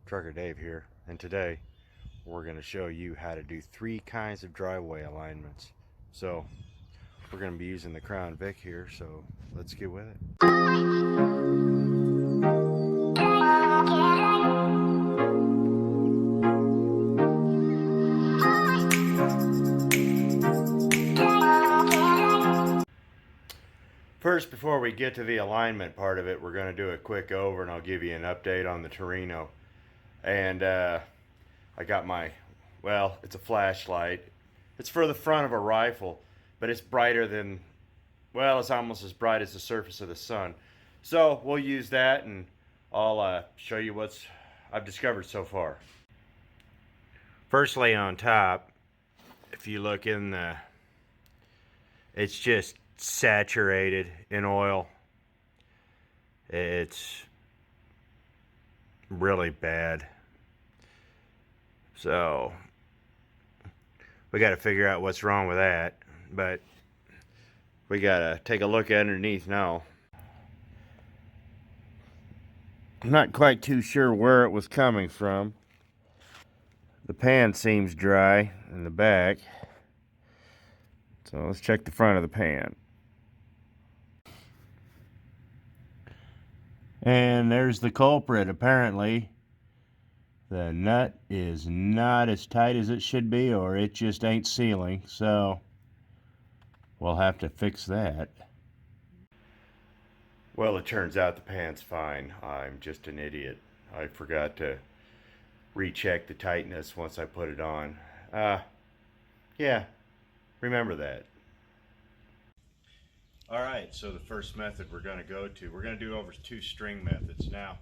Trucker Dave here, and today we're going to show you how to do 3 kinds of driveway alignments. So we're going to be using the Crown Vic here, so let's get with it. First, before we get to the alignment part of it, we're going to do a quick over and I'll give you an update on the Torino. And I got my, well, it's a flashlight. It's for the front of a rifle, but it's brighter than, well, it's almost as bright as the surface of the sun. So we'll use that and I'll show you what I've discovered so far. Firstly, on top, if you look in the, it's just saturated in oil. It's really bad. So we got to figure out what's wrong with that, but we got to take a look underneath now. I'm not quite too sure where it was coming from. The pan seems dry in the back, so let's check the front of the pan. And there's the culprit. Apparently the nut is not as tight as it should be, or it just ain't sealing, so we'll have to fix that. Well, it turns out the pan's fine. I'm just an idiot. I forgot to recheck the tightness once I put it on. Yeah, remember that. Alright, so the first method we're going to do over 2 string methods. Now,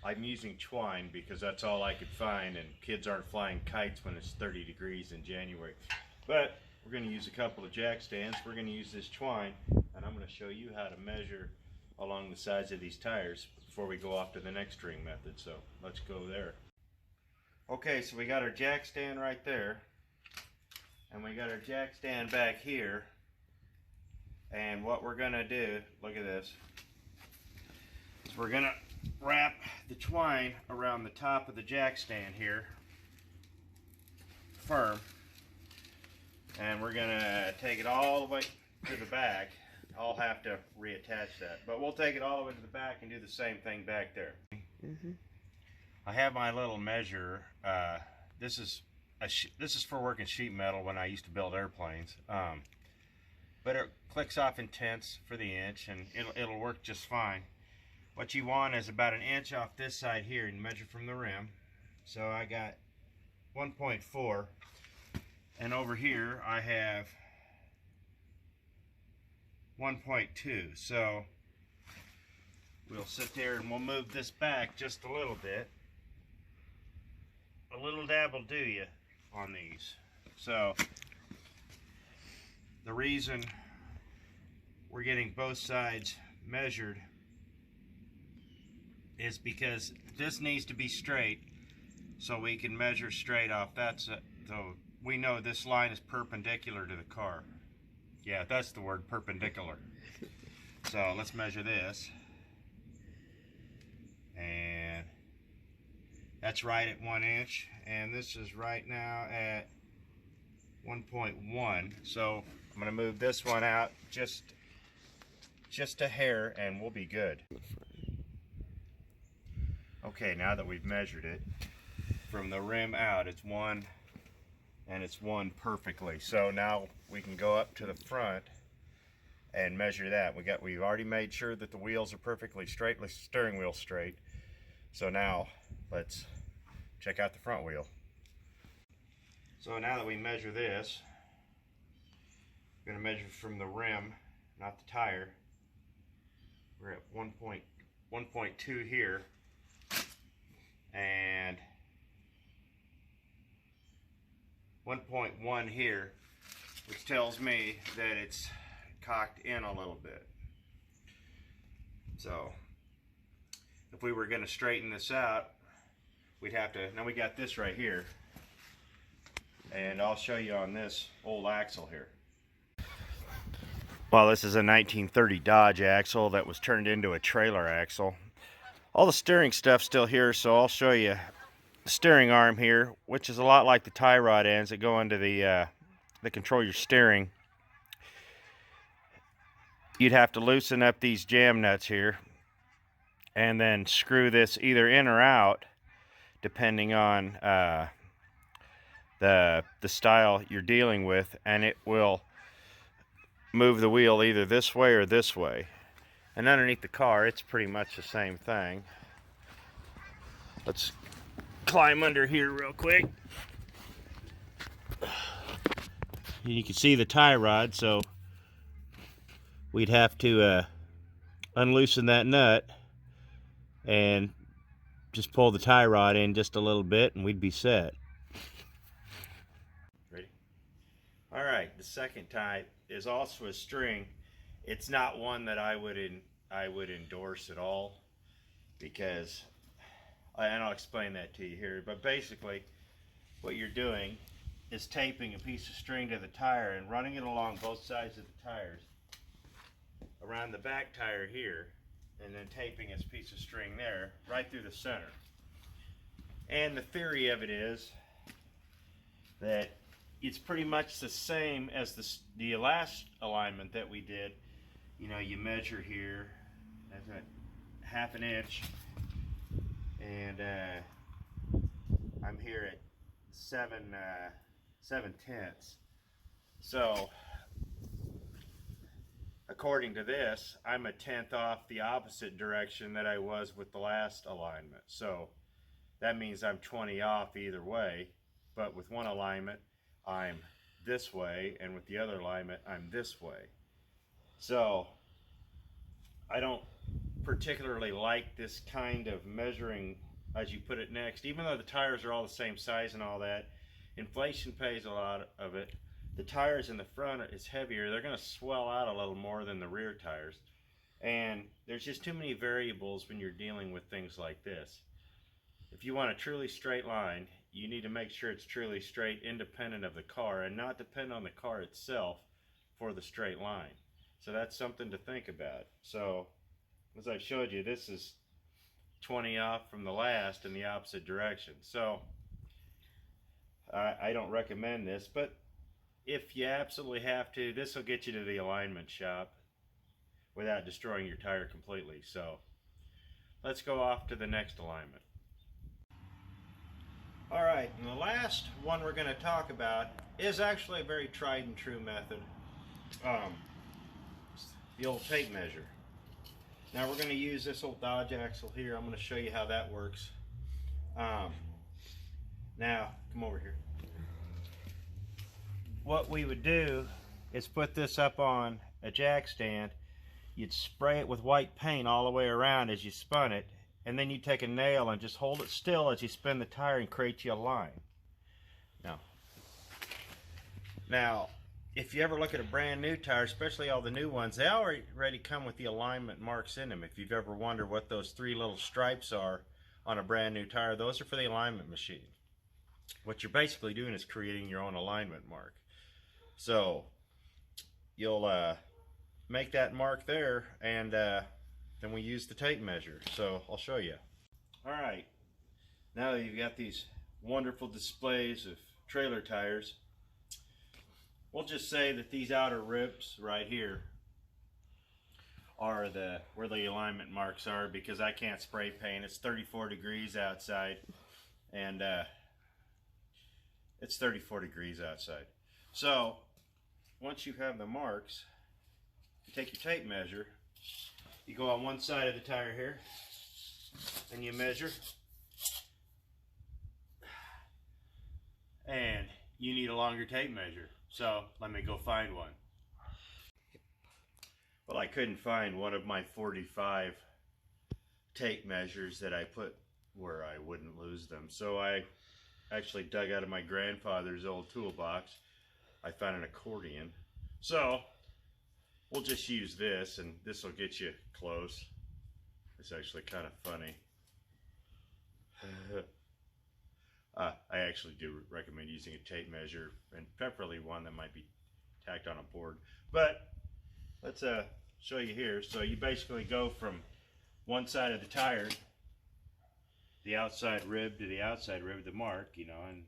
I'm using twine because that's all I could find, and kids aren't flying kites when it's 30 degrees in January. But we're going to use a couple of jack stands. We're going to use this twine, and I'm going to show you how to measure along the sides of these tires before we go off to the next string method. So let's go there. Okay, so we got our jack stand right there, and we got our jack stand back here. And what we're going to do, look at this, is we're going to wrap the twine around the top of the jack stand here, firm, and we're going to take it all the way to the back. I'll have to reattach that, but we'll take it all the way to the back and do the same thing back there. I have my little measure. This is for working sheet metal when I used to build airplanes. But it clicks off in tenths for the inch, and it'll work just fine. What you want is about 1 inch off this side here and measure from the rim. So I got 1.4, and over here I have 1.2. So we'll sit there and we'll move this back just a little bit. A little dab will do you on these. So the reason we're getting both sides measured is because this needs to be straight, so we can measure straight off. So we know this line is perpendicular to the car. Yeah, that's the word, perpendicular. So let's measure this, and that's right at 1 inch, and this is right now at 1.1. So I'm going to move this one out just a hair, and we'll be good. Okay, now that we've measured it from the rim out, it's 1, and it's 1 perfectly. So now we can go up to the front and measure that. We've already made sure that the wheels are perfectly straight, the steering wheel straight. So now let's check out the front wheel. So now that we measure this, we're going to measure from the rim, not the tire. We're at 1.2 here, and 1.1 here, which tells me that it's cocked in a little bit. So if we were going to straighten this out, we'd have to, now we got this right here, and I'll show you on this old axle here. Well, this is a 1930 Dodge axle that was turned into a trailer axle. All the steering stuff's still here, so I'll show you steering arm here, which is a lot like the tie rod ends that go into the that control your steering. You'd have to loosen up these jam nuts here and then screw this either in or out depending on the style you're dealing with, and it will move the wheel either this way or this way. And underneath the car, it's pretty much the same thing. Let's climb under here real quick. You can see the tie rod, so we'd have to unloosen that nut and just pull the tie rod in just a little bit and we'd be set. Ready? All right, the second type is also a string. It's not one that I would endorse at all, because, and I'll explain that to you here, but basically what you're doing is taping a piece of string to the tire and running it along both sides of the tires around the back tire here, and then taping this piece of string there right through the center. And the theory of it is that it's pretty much the same as the last alignment that we did. You know, you measure here, that's a half an inch, and I'm here at 7/7. So according to this, I'm a 1/10 off the opposite direction that I was with the last alignment. So that means I'm 20 off either way, but with one alignment I'm this way, and with the other alignment I'm this way. So I don't particularly like this kind of measuring as you put it next, even though the tires are all the same size and all that. Inflation pays a lot of it. The tires in the front is heavier. They're going to swell out a little more than the rear tires, and there's just too many variables when you're dealing with things like this. If you want a truly straight line, you need to make sure it's truly straight, independent of the car, and not depend on the car itself for the straight line. So that's something to think about. So as I showed you, this is 20 off from the last in the opposite direction. So I don't recommend this, but if you absolutely have to, this will get you to the alignment shop without destroying your tire completely. So let's go off to the next alignment. All right, and the last one we're going to talk about is actually a very tried and true method, the old tape measure. Now we're going to use this old Dodge axle here. I'm going to show you how that works. Now, come over here. What we would do is put this up on a jack stand. You'd spray it with white paint all the way around as you spun it, and then you take a nail and just hold it still as you spin the tire and create you a line. Now, if you ever look at a brand new tire, especially all the new ones, they already come with the alignment marks in them. If you've ever wondered what those 3 little stripes are on a brand new tire, those are for the alignment machine. What you're basically doing is creating your own alignment mark. So you'll make that mark there, and then we use the tape measure. So I'll show you. All right, now that you've got these wonderful displays of trailer tires, we'll just say that these outer ribs right here are where the alignment marks are, because I can't spray paint. It's 34 degrees outside, and it's 34 degrees outside. So once you have the marks, you take your tape measure, you go on one side of the tire here, and you measure, and you need a longer tape measure. So let me go find one. Well, I couldn't find one of my 45 tape measures that I put where I wouldn't lose them. So I actually dug out of my grandfather's old toolbox. I found an accordion. So we'll just use this, and this will get you close. It's actually kind of funny. I actually do recommend using a tape measure, and preferably one that might be tacked on a board. But let's show you here. So you basically go from one side of the tire, the outside rib to the outside rib, the mark, you know, and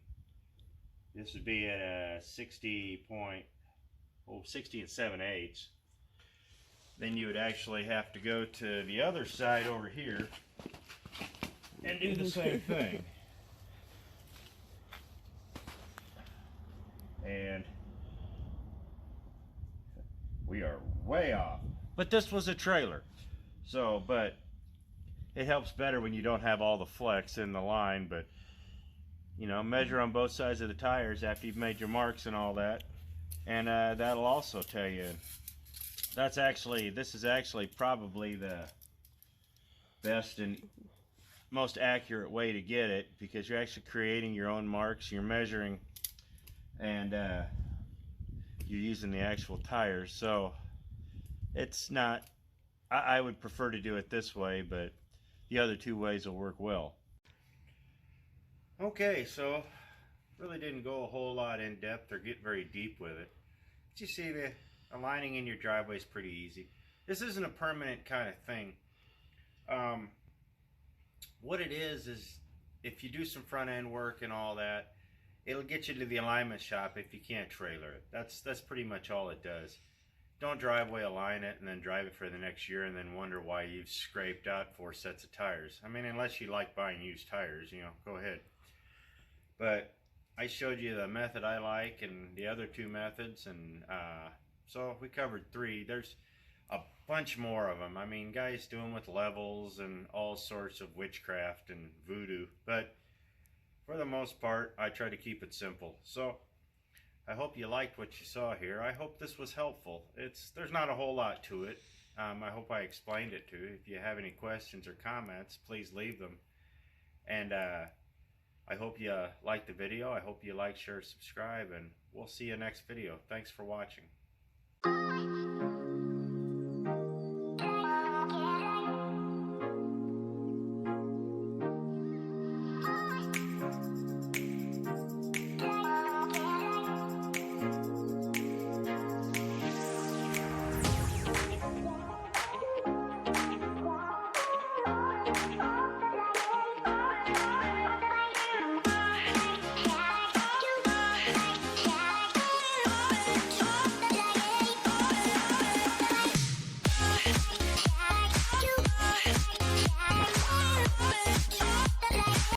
this would be at a 60 and 7/8. Then you would actually have to go to the other side over here and do the same thing. And we are way off. But this was a trailer. So, but it helps better when you don't have all the flex in the line. But, you know, measure on both sides of the tires after you've made your marks and all that. And that'll also tell you. This is actually probably the best and most accurate way to get it, because you're actually creating your own marks, you're measuring, and you're using the actual tires. So it's not, I would prefer to do it this way, but the other two ways will work well. Okay, so really didn't go a whole lot in depth or get very deep with it. But you see, the aligning in your driveway is pretty easy. This isn't a permanent kind of thing. What it is if you do some front end work and all that, it'll get you to the alignment shop if you can't trailer it. That's pretty much all it does. Don't driveway align it and then drive it for the next year and then wonder why you've scraped out 4 sets of tires. I mean, unless you like buying used tires, you know, go ahead. But I showed you the method I like and the other 2 methods, and so we covered 3. There's a bunch more of them. I mean, guys do them with levels and all sorts of witchcraft and voodoo, but for the most part, I try to keep it simple. So I hope you liked what you saw here. I hope this was helpful. There's not a whole lot to it. I hope I explained it to you. If you have any questions or comments, please leave them. And I hope you liked the video. I hope you like, share, subscribe, and we'll see you next video. Thanks for watching.